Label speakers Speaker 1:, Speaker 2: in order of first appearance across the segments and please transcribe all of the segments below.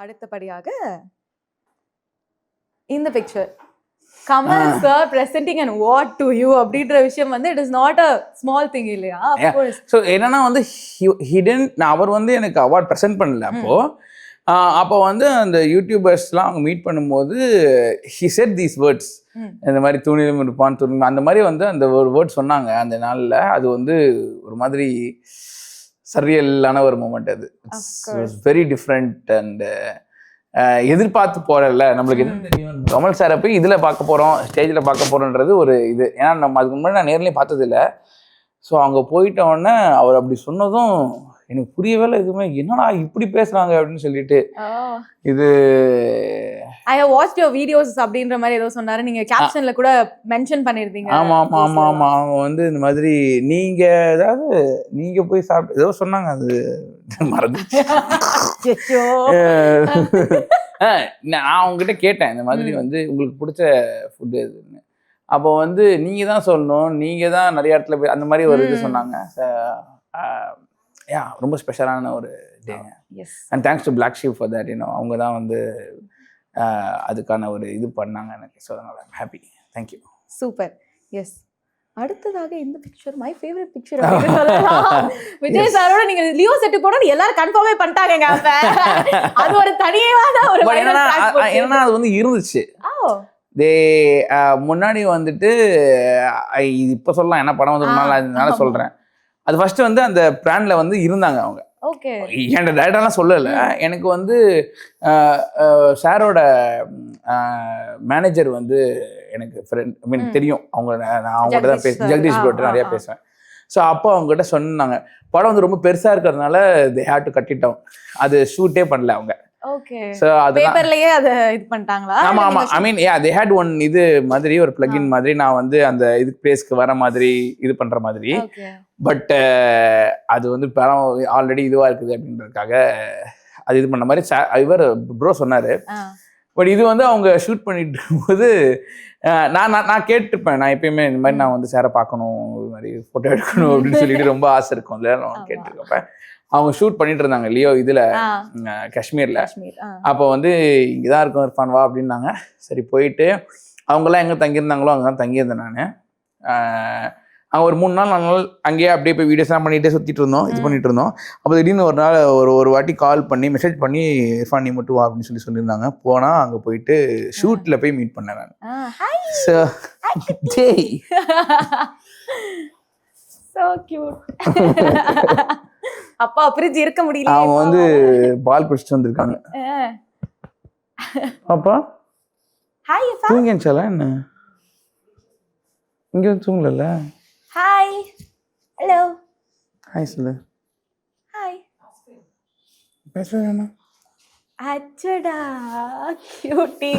Speaker 1: அடுத்தபடியாக இந்த picture Kamal sir presenting and what to you அப்படின்ற விஷயம் வந்து it is not a small thing இல்லையா?
Speaker 2: ஸோ என்னன்னா வந்து அவர் வந்து எனக்கு அவார்ட் ப்ரெசென்ட் பண்ணல அப்போ வந்து அந்த யூடியூபர்ஸ்லாம் அவங்க மீட் பண்ணும்போது ஹி செட் தீஸ் வேர்ட்ஸ் இந்த மாதிரி துணிலும் இருப்பான் துணி அந்த மாதிரி வந்து அந்த ஒரு வேர்ட் சொன்னாங்க அந்த நாளில். அது வந்து ஒரு மாதிரி சரியலான ஒரு மூமெண்ட். அது இட்ஸ் வெரி டிஃப்ரெண்ட் அண்ட் எதிர்பார்த்து போறல நம்மளுக்கு என்ன தெரியும் கமல் சாரை போய் இதில் பார்க்க போகிறோம் ஸ்டேஜில் பார்க்க போகிறோன்றது ஒரு இது. ஏன்னா நம்ம அதுக்கு முன்னாடி நான் நேர்லேயும் பார்த்ததில்லை. ஸோ அங்கே போயிட்டோடனே அவர் அப்படி சொன்னதும் எனக்கு புரியவே இல்லை. எதுவுமே என்னடா இப்படி பேசுறாங்க அப்படின்னு சொல்லிட்டு இது
Speaker 1: I have watched your videos அப்படின்ற மாதிரி ஏதோ சொன்னாரு. நீங்க கேப்ஷன்ல கூட மென்ஷன் பண்ணிருந்தீங்க.
Speaker 2: ஆமா ஆமா ஆமா ஆமா அவங்க வந்து இந்த மாதிரி நீங்க ஏதாவது நீங்க போய் சாப்பிட்டு ஏதோ சொன்னாங்க. அது மறந்துச்சு. நான் அவங்ககிட்ட கேட்டேன் இந்த மாதிரி வந்து உங்களுக்கு பிடிச்ச ஃபுட்டு எதுன்னு. அப்போ வந்து நீங்க தான் சொல்லணும், நீங்க தான் நிறைய இடத்துல போய் அந்த மாதிரி ஒரு இது சொன்னாங்க. ரொம்ப ஸ்பெஷலான ஒரு டேங்க. And thanks to Black Sheep for that. அவங்க தான் வந்து அதுக்கான ஒரு இது பண்ணாங்க எனக்கு. ஸோ அதனால ஹாப்பி. தேங்க்யூ.
Speaker 1: சூப்பர். எஸ். அடுத்ததாக இந்த picture my favourite picture. Vijay சாரோட நீங்க லியோ செட் போனா எல்லாரும் கன்ஃபார்மே பண்ணிட்டாங்க. அது ஒரு தனியான ஒரு
Speaker 2: என்னன்னா அது வந்து இருந்துச்சு. முன்னாடி வந்துட்டு இப்போ சொல்லலாம் என்ன படம் வந்து அதனால சொல்றேன். அது ஃபர்ஸ்ட் வந்து அந்த பிராண்ட்ல வந்து இருந்தாங்க அவங்க. என்கிட்ட டேரெக்டாலாம் சொல்லலை. எனக்கு வந்து சாரோட மேனேஜர் வந்து எனக்கு ஃப்ரெண்ட் மீன் தெரியும். நான் அவங்ககிட்ட தான் பேசுவேன், ஜெகதீஷ் ப்ரோட்ட நிறையா பேசுவேன். ஸோ அப்போ அவங்ககிட்ட சொன்னாங்க படம் வந்து ரொம்ப பெருசாக இருக்கிறதுனால they have to cut it down. அது ஷூட்டே பண்ணல அவங்க.
Speaker 1: சோ பேப்பர்லயே அத இது பண்ணிட்டாங்களா?
Speaker 2: ஆமா ஆமா. ஐ மீன் they had one இது மாதிரி ஒரு பிளகின் மாதிரி நான் வந்து அந்த இது பிளேஸ்க்கு வர மாதிரி இது பண்ற மாதிரி. பட் அது வந்து படம் ஆல்ரெடி இதுவா இருக்குது அப்படின்றதுக்காக அது இது பண்ண மாதிரி இவர் ப்ரோ சொன்னாரு. பட் இது வந்து அவங்க ஷூட் பண்ணிட்டு இருக்கும்போது நான் கேட்டுருப்பேன். நான் எப்பயுமே இந்த மாதிரி நான் வந்து சாரை பார்க்கணும், இது மாதிரி ஃபோட்டோ எடுக்கணும் அப்படின்னு சொல்லிட்டு ரொம்ப ஆசை இருக்கும் இல்லையா. நான் கேட்டுருக்கப்பேன். அவங்க ஷூட் பண்ணிட்டு இருந்தாங்க லியோ இதுல காஷ்மீர்ல. அப்போ வந்து இங்கதான் இருக்கும் இர்ஃபான் வா அப்படின்னாங்க. சரி போயிட்டு அவங்கெல்லாம் எங்க தங்கியிருந்தாங்களோ அங்கதான் தங்கியிருந்தேன் நான். அங்கே ஒரு 3 நாள் 4 நாள் அங்கேயே அப்படியே போய் வீடியோஸ்லாம் பண்ணிகிட்டே சுற்றிட்டு இருந்தோம், இது பண்ணிட்டு இருந்தோம். அப்போ திடீர்னு ஒரு நாள் ஒரு வாட்டி கால் பண்ணி மெசேஜ் பண்ணி இர்ஃபான் நீ மட்டும் வா அப்படின்னு சொல்லியிருந்தாங்க. போனால் அங்கே போயிட்டு ஷூட்டில் போய் மீட் பண்ணேன் நான். So Jai
Speaker 1: so cute. அப்பா பிரிட்ஜ் இருக்க முடியல.
Speaker 2: அவங்க வந்து பால் குடிச்சிட்டு வந்திருக்காங்க. அப்பா
Speaker 1: ஹாய் அப்பா
Speaker 2: தூங்கிச்சல என்ன இங்க வந்து தூங்கல.
Speaker 1: ஹாய் ஹலோ
Speaker 2: ஹாய் சொல்லு.
Speaker 1: ஹாய்
Speaker 2: பேசுறேனா?
Speaker 1: அச்சடா கியூட்டி.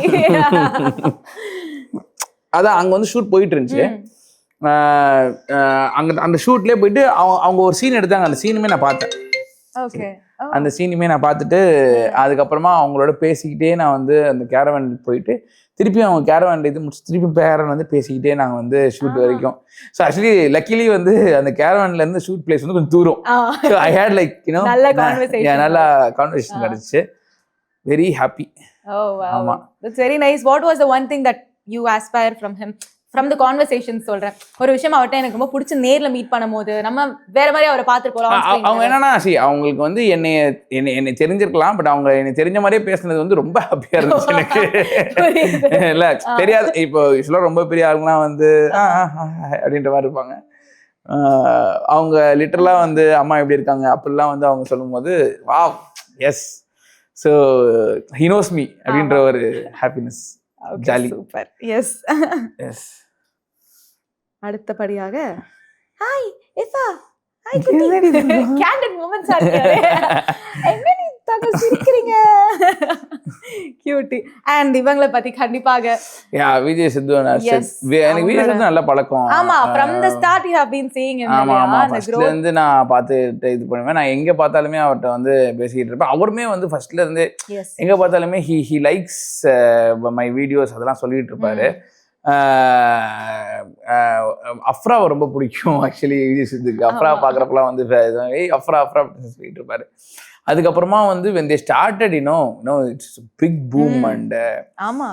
Speaker 2: அதான் அங்க வந்து ஷூட் போயிட்டு இருந்துச்சு. அங்கே அந்த ஷூட்லேயே போயிட்டு அவங்க ஒரு சீன் எடுத்தாங்க. அந்த சீனுமே நான் பார்த்தேன். அந்த சீனுமே நான் பார்த்துட்டு அதுக்கப்புறமா அவங்களோட பேசிக்கிட்டே நான் வந்து அந்த கேரவன் போயிட்டு திருப்பி அவங்க கேரவன் இது முடிச்சு திருப்பி கேரவன் வந்து பேசிக்கிட்டே நாங்கள் வந்து ஷூட் வரைக்கும். ஸோ ஆக்சுவலி லக்கிலி வந்து அந்த கேரவன்ல இருந்து ஷூட் பிளேஸ் வந்து கொஞ்சம் தூரம். ஸோ ஐ ஹேட் லைக் நல்லா கான்வர்சேஷன் கிடைச்சிச்சு. Very happy.
Speaker 1: ஆமா that's very nice. What was the one thing that you aspire from him from the conversations? சொல்றேன் ஒரு விஷயம் அவர்கிட்ட எனக்கு ரொம்ப பிடிச்ச நேர்ல மீட் பண்ணும்போது நம்ம வேற மாதிரி அவரை பார்த்துட்டு போறோம்.
Speaker 2: அவங்க என்னன்னா அவங்களுக்கு வந்து என்னை தெரிஞ்சிருக்கலாம். பட் அவங்க என்னை தெரிஞ்ச மாதிரியே பேசுனது வந்து ரொம்ப ஹாப்பியா இருந்துச்சு எனக்கு. இல்ல தெரியாது இப்போ யூஸ்வலா ரொம்ப பெரிய ஆளுங்கலாம் வந்து அப்படின்ற மாதிரி இருப்பாங்க. அவங்க லிட்டரலா வந்து அம்மா எப்படி இருக்காங்க அப்படிலாம் வந்து அவங்க சொல்லும் போது wow yes so he knows me அப்படின்ற ஒரு happiness. Jolly.
Speaker 1: Super. Yes yes. அடுத்தபடியாக ஹாய் இஃபா ஹாய் குட்டி. கேண்டட் மொமெண்ட்ஸ் ஆர்க்கே. என்ன நீ தங்க சிரிக்கிறீங்க கியூட்டி. அண்ட் இவங்கள பத்தி கண்டிப்பாக
Speaker 2: விஜய் சித்து எனக்கு விஜய் சித்து நல்ல பழக்கம்.
Speaker 1: ஆமா from the start you have been seeing him.
Speaker 2: ஆமா ஃபர்ஸ்ட்ல இருந்து நான் பார்த்துட்டு இது பண்ணுவேன். நான் எங்க பார்த்தாலுமே அவர்கிட்ட வந்து பேசிக்கிட்டு இருப்பேன். அவருமே வந்து ஃபர்ஸ்ட்ல இருந்து எங்க பார்த்தாலுமே he likes my videos அதெல்லாம் சொல்லிட்டு இருப்பாரு. அஃப்ராவை ரொம்ப பிடிக்கும் ஆக்சுவலி விஜய் சித்துக்கு. அஃப்ரா பார்க்குறப்பெல்லாம் வந்து ஏய் அஃப்ரா சொல்லிட்டு இருப்பாரு. அதுக்கப்புறமா வந்து when they started it's a big boom and
Speaker 1: ஆமா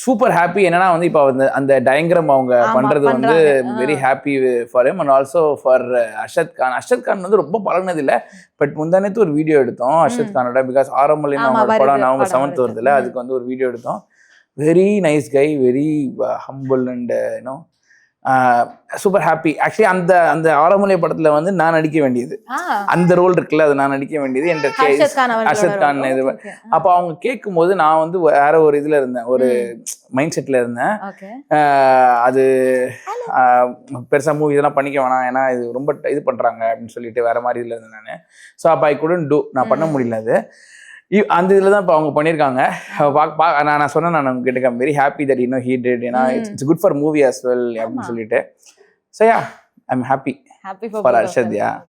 Speaker 2: சூப்பர் ஹாப்பி. என்னன்னா வந்து இப்போ அந்த டயங்கிரம் அவங்க பண்றது வந்து very happy for him and also for Arshad Khan. Arshad Khan வந்து ரொம்ப பழகினது இல்லை, பட் முந்தானத்து ஒரு வீடியோ எடுத்தோம் அர்ஷத் கானோட. பிகாஸ் ஆரம்பலின்னு அவங்க படம் நவம்பர் 7th வருதுல, அதுக்கு வந்து ஒரு வீடியோ எடுத்தோம். Very nice guy, very humble and super happy. Actually அந்த ஆரம்பலை படத்துல வந்து நான் நடிக்க வேண்டியது, அந்த ரோல் இருக்குல்ல, அது நான் நடிக்க வேண்டியது என்ற அர்ஷத் கான் இது. அப்போ அவங்க கேட்கும் போது நான் வந்து வேற ஒரு இதுல இருந்தேன், ஒரு மைண்ட் செட்ல இருந்தேன். அது பெருசா மூவி இதெல்லாம் பண்ணிக்க வேணாம், ஏன்னா இது ரொம்ப இது பண்றாங்க அப்படின்னு சொல்லிட்டு வேற மாதிரி இதுல இருந்தேன் நான். ஸோ அப்போ ஐ குடன்ட் டூ, நான் பண்ண முடியல. அது அந்த இதில் தான் இப்போ அவங்க பண்ணியிருக்காங்க. நான் சொன்னேன், நான் உங்ககிட்ட I'm very happy that he did, ஏன்னா it's good for movie as well அப்படின்னு சொல்லிட்டு. So yeah I am happy for Arshad. Yeah